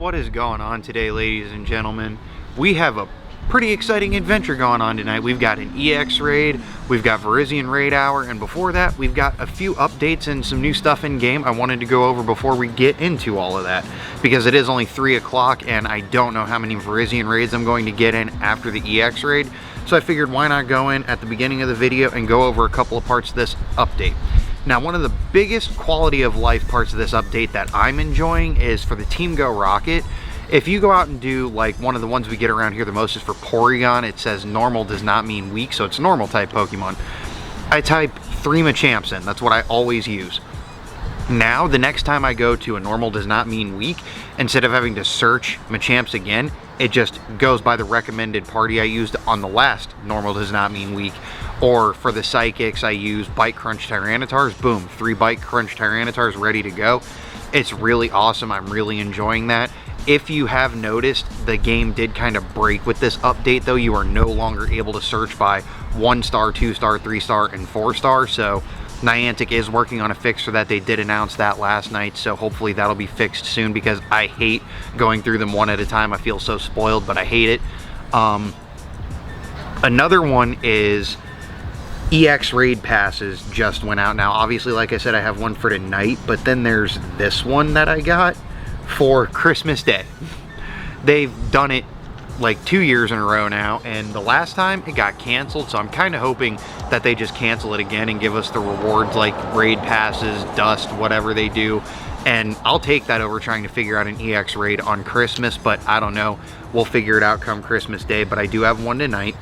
What is going on today, ladies and gentlemen? We have a pretty exciting adventure going on tonight. We've got an EX raid, we've got Virizion raid hour, and before that we've got a few updates and some new stuff in game I wanted to go over before we get into all of that, because it is only 3 o'clock and I don't know how many Virizion raids I'm going to get in after the EX raid, so I figured why not go in at the beginning of the video and go over a couple of parts of this update. Now, one of the biggest quality of life parts of this update that I'm enjoying is for the Team Go Rocket. If you go out and do, like, one of the ones we get around here the most is for Porygon. It says normal does not mean weak, so it's normal type Pokemon. I type 3 Machamps in. That's what I always use. Now, the next time I go to a normal does not mean weak, instead of having to search Machamps again, it just goes by the recommended party I used on the last normal does not mean weak. Or for the Psychics, I use Bite Crunch Tyrannitars. Boom, 3 Bite Crunch Tyrannitars ready to go. It's really awesome. I'm really enjoying that. If you have noticed, the game did kind of break with this update, though. You are no longer able to search by 1-star, 2-star, 3-star, and 4-star. So Niantic is working on a fix for that. They did announce that last night, so hopefully that'll be fixed soon, because I hate going through them one at a time. I feel so spoiled, but I hate it. Another one is EX raid passes just went out. Now, obviously, like I said, I have one for tonight, but then there's this one that I got for Christmas Day. They've done it like 2 years in a row now, and the last time it got canceled, so I'm kind of hoping that they just cancel it again and give us the rewards like raid passes, dust, whatever they do, and I'll take that over trying to figure out an EX raid on Christmas, but I don't know. We'll figure it out come Christmas Day, but I do have one tonight.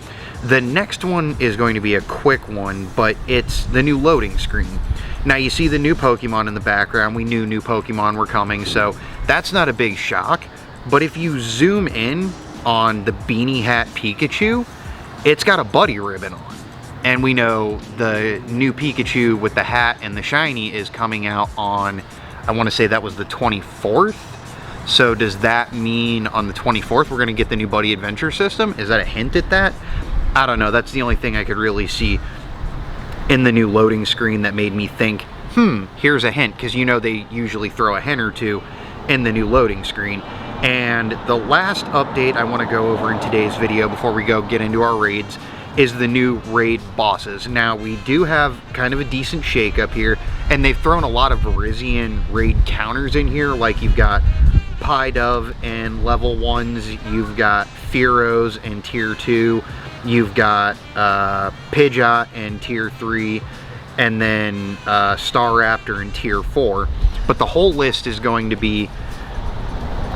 The next one is going to be a quick one, but it's the new loading screen. Now, you see the new Pokemon in the background. We knew new Pokemon were coming, so that's not a big shock. But if you zoom in on the Beanie Hat Pikachu, it's got a buddy ribbon on. And we know the new Pikachu with the hat and the shiny is coming out on, I want to say that was the 24th. So does that mean on the 24th we're going to get the new Buddy Adventure system? Is that a hint at that? I don't know. That's the only thing I could really see in the new loading screen that made me think, here's a hint, because you know they usually throw a hint or two in the new loading screen. And the last update I want to go over in today's video before we go get into our raids is the new raid bosses. Now, we do have kind of a decent shakeup here, and they've thrown a lot of Virizion raid counters in here, like you've got Pidove and level 1s, you've got Fearos in tier 2, you've got Pidgeot in tier 3, and then Staraptor in tier 4. But the whole list is going to be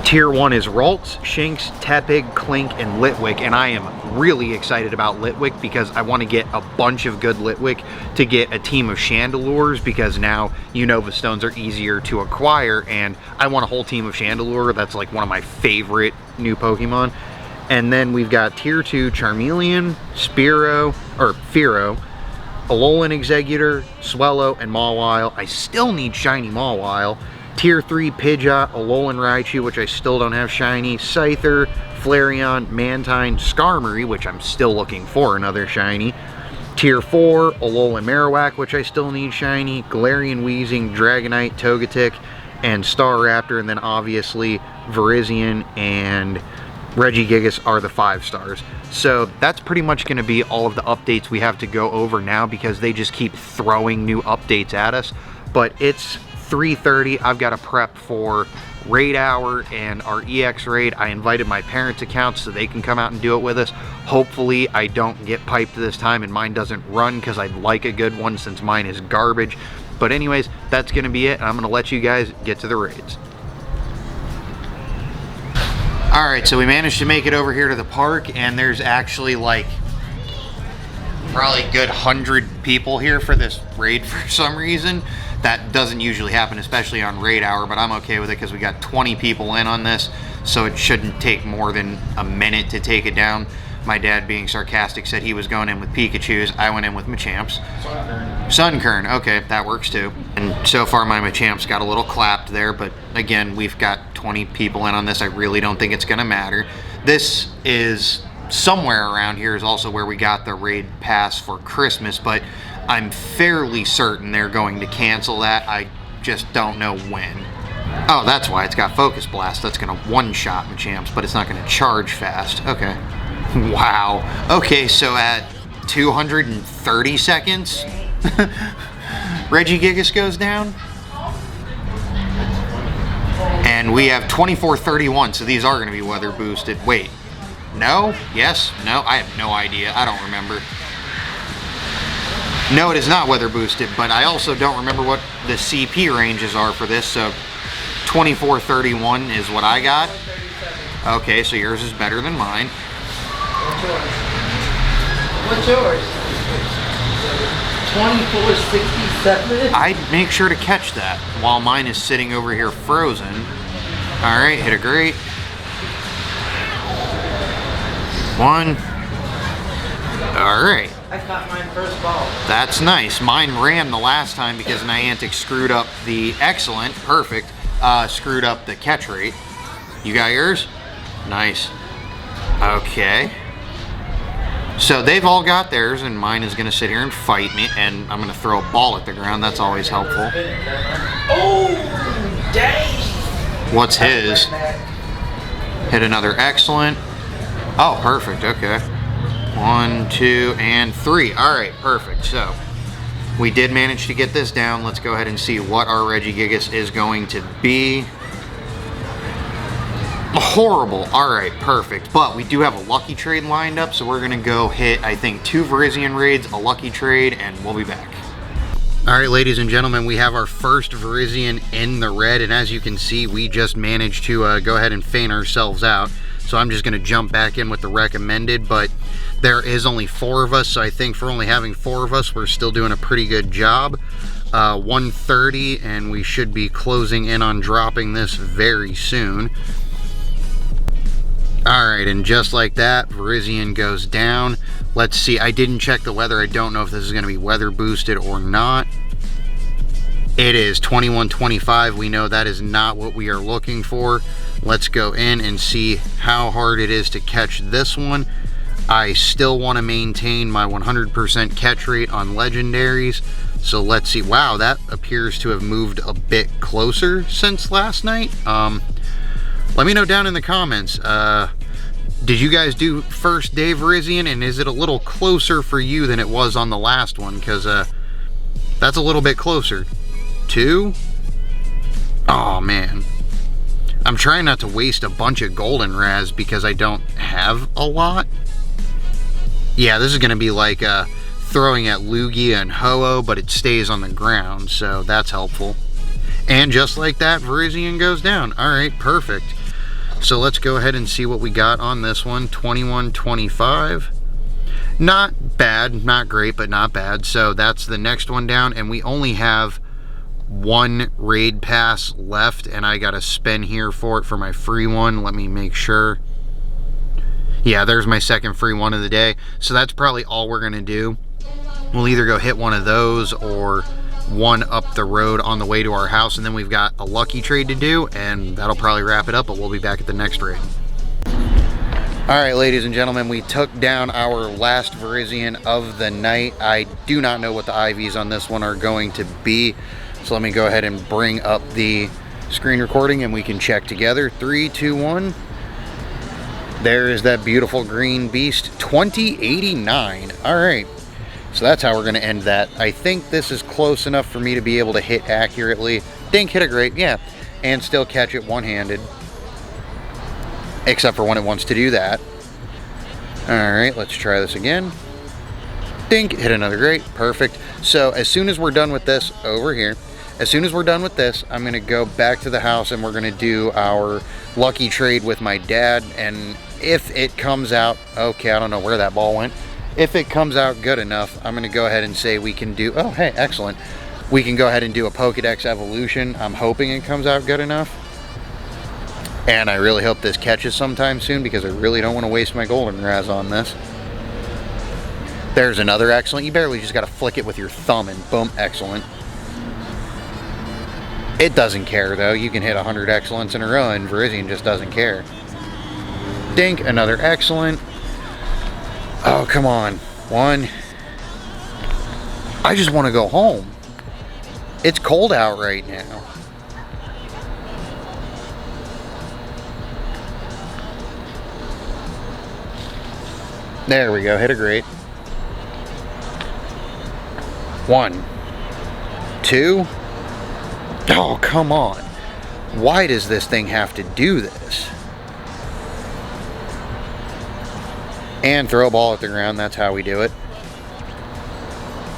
tier 1 is Ralts, Shinx, Tepig, Clink, and Litwick, and I am really excited about Litwick because I want to get a bunch of good Litwick to get a team of Chandelures, because now Unova Stones are easier to acquire, and I want a whole team of Chandelure. That's like one of my favorite new Pokemon. And then we've got tier 2 Charmeleon, Fearow, Alolan Executor, Swellow, and Mawile. I still need shiny Mawile. Tier 3 Pidgeot, Alolan Raichu, which I still don't have shiny, Scyther, Flareon, Mantine, Skarmory, which I'm still looking for another shiny. Tier 4 Alolan Marowak, which I still need shiny, Galarian Weezing, Dragonite, Togetic, and Staraptor, and then obviously Virizion and Regigigas are the 5 stars. So that's pretty much going to be all of the updates we have to go over now, because they just keep throwing new updates at us. But it's 3:30. I've got to prep for raid hour and our EX raid. I invited my parents' accounts so they can come out and do it with us. Hopefully I don't get piped this time and mine doesn't run, because I'd like a good one since mine is garbage. But anyways, that's going to be it. I'm going to let you guys get to the raids. Alright, so we managed to make it over here to the park, and there's actually like probably a good 100 people here for this raid for some reason. That doesn't usually happen, especially on raid hour, but I'm okay with it because we got 20 people in on this, so it shouldn't take more than a minute to take it down. My dad, being sarcastic, said he was going in with Pikachus. I went in with Machamps. Sunkern, okay, that works too. And so far my Machamps got a little clapped there, but again, we've got 20 people in on this. I really don't think it's gonna matter. This is somewhere around here is also where we got the raid pass for Christmas, but I'm fairly certain they're going to cancel that. I just don't know when. Oh, that's why it's got Focus Blast. That's going to one-shot Machamps, but it's not going to charge fast. Okay. Wow. Okay, so at 230 seconds, Regigigas goes down. And we have 2431, so these are going to be weather boosted. Wait. No? Yes? No? I have no idea. I don't remember. No, it is not weather boosted, but I also don't remember what the CP ranges are for this, so 2431 is what I got. Okay, so yours is better than mine. What's yours? 2467? I'd make sure to catch that while mine is sitting over here frozen. Alright, hit a great. One. Alright. I caught mine first ball. That's nice. Mine ran the last time because Niantic screwed up the excellent, perfect, screwed up the catch rate. You got yours? Nice. Okay. So they've all got theirs, and mine is going to sit here and fight me, and I'm going to throw a ball at the ground. That's always helpful. Oh, dang! What's his? Hit another excellent. Oh, perfect. Okay. 1, 2, and 3. All right, perfect. So we did manage to get this down. Let's go ahead and see what our Regigigas is going to be. Horrible. All right, perfect. But we do have a lucky trade lined up, so we're going to go hit, I think, 2 Virizion raids, a lucky trade, and we'll be back. All right, ladies and gentlemen, we have our first Virizion in the red, and as you can see, we just managed to go ahead and feign ourselves out. So I'm just going to jump back in with the recommended, but there is only 4 of us, so I think for only having 4 of us, we're still doing a pretty good job. 130, and we should be closing in on dropping this very soon. Alright, and just like that, Virizion goes down. Let's see, I didn't check the weather. I don't know if this is going to be weather boosted or not. It is 2125. We know that is not what we are looking for. Let's go in and see how hard it is to catch this one. I still want to maintain my 100% catch rate on legendaries. So let's see. Wow, that appears to have moved a bit closer since last night. Let me know down in the comments, did you guys do first day Virizion, and is it a little closer for you than it was on the last one? Because that's a little bit closer. 2? Oh man. I'm trying not to waste a bunch of goldenraz because I don't have a lot. Yeah, this is going to be like throwing at Lugia and Ho-Oh, but it stays on the ground, so that's helpful. And just like that, Virizion goes down. Alright, perfect. So let's go ahead and see what we got on this one. 2125. Not bad, not great, but not bad. So that's the next one down, and we only have 1 raid pass left, and I got to spin here for it for my free one. Let me make sure. Yeah, there's my second free one of the day. So that's probably all we're going to do. We'll either go hit one of those or one up the road on the way to our house, and then we've got a lucky trade to do, and that'll probably wrap it up, but we'll be back at the next raid. Alright, ladies and gentlemen, we took down our last Virizion of the night. I do not know what the IVs on this one are going to be, so let me go ahead and bring up the screen recording and we can check together. 3, 2, 1. There is that beautiful green beast. 2089. Alright. So that's how we're going to end that. I think this is close enough for me to be able to hit accurately. Dink, hit a great, yeah. And still catch it one-handed. Except for when it wants to do that. Alright, let's try this again. Dink, hit another great, perfect. So as soon as we're done with this over here, as soon as we're done with this, I'm going to go back to the house and we're going to do our lucky trade with my dad. And if it comes out, okay, I don't know where that ball went. If it comes out good enough, I'm going to go ahead and say we can do, oh, hey, excellent. We can go ahead and do a Pokédex evolution. I'm hoping it comes out good enough. And I really hope this catches sometime soon because I really don't want to waste my goldenraz on this. There's another excellent. You barely just got to flick it with your thumb and boom, excellent. It doesn't care though. You can hit 100 excellents in a row and Virizion just doesn't care. Dink, another excellent. Oh, come on. 1. I just want to go home. It's cold out right now. There we go, hit a great. 1, 2. Oh, come on. Why does this thing have to do this? And throw a ball at the ground, that's how we do it.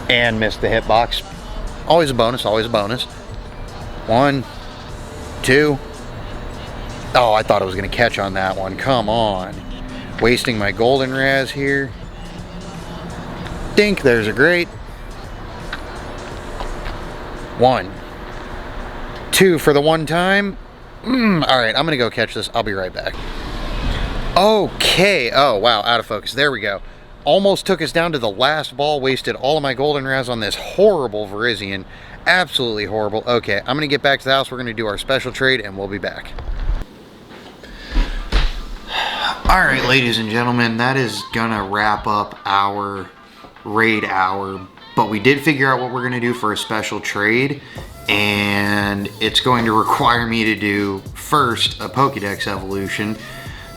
And miss the hitbox. Always a bonus, always a bonus. 1, 2. Oh, I thought I was going to catch on that one. Come on. Wasting my golden raz here. Dink, there's a great. 1, 2 for the one time. Alright, I'm going to go catch this. I'll be right back. Okay. Oh, wow. Out of focus. There we go. Almost took us down to the last ball. Wasted all of my golden raz on this horrible Virizion. Absolutely horrible. Okay, I'm going to get back to the house. We're going to do our special trade, and we'll be back. Alright, ladies and gentlemen, that is going to wrap up our raid hour. But we did figure out what we're going to do for a special trade. And it's going to require me to do, first, a Pokédex evolution.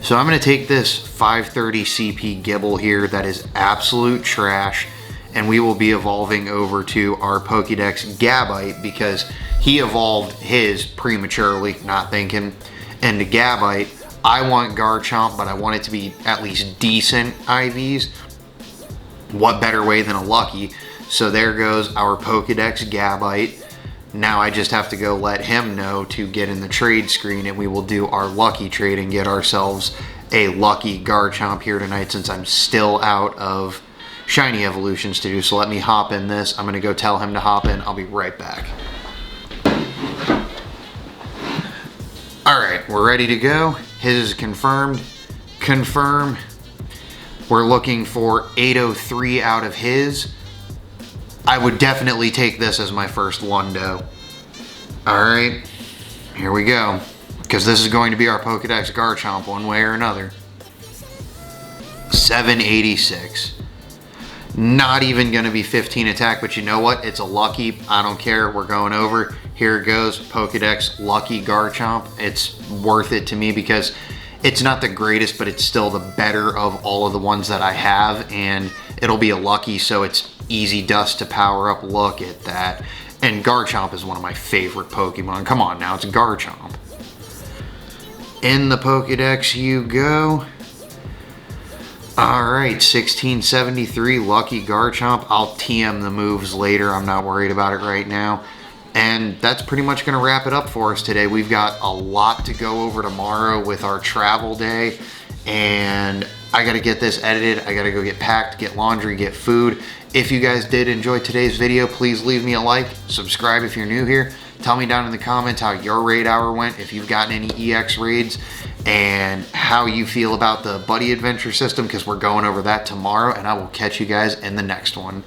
So I'm going to take this 530 CP Gibble here that is absolute trash, and we will be evolving over to our Pokédex Gabite because he evolved his prematurely, not thinking. And the Gabite, I want Garchomp, but I want it to be at least decent IVs. What better way than a Lucky? So there goes our Pokédex Gabite. Now I just have to go let him know to get in the trade screen, and we will do our Lucky trade and get ourselves a Lucky Garchomp here tonight since I'm still out of shiny evolutions to do. So let me hop in this. I'm going to go tell him to hop in. I'll be right back. Alright, we're ready to go. His is confirmed. Confirm. We're looking for 803 out of his. I would definitely take this as my first Lundo. Alright, here we go. Because this is going to be our Pokédex Garchomp one way or another. 786. Not even going to be 15 attack, but you know what? It's a Lucky. I don't care. We're going over. Here it goes. Pokédex Lucky Garchomp. It's worth it to me because it's not the greatest, but it's still the better of all of the ones that I have. And it'll be a Lucky, so it's easy dust to power up. Look at that. And Garchomp is one of my favorite Pokemon. Come on now, it's Garchomp. In the Pokédex you go. Alright, 1673 Lucky Garchomp. I'll TM the moves later. I'm not worried about it right now. And that's pretty much going to wrap it up for us today. We've got a lot to go over tomorrow with our travel day. And I got to get this edited. I got to go get packed, get laundry, get food. If you guys did enjoy today's video, please leave me a like. Subscribe if you're new here. Tell me down in the comments how your raid hour went, if you've gotten any EX raids, and how you feel about the buddy adventure system, because we're going over that tomorrow, and I will catch you guys in the next one.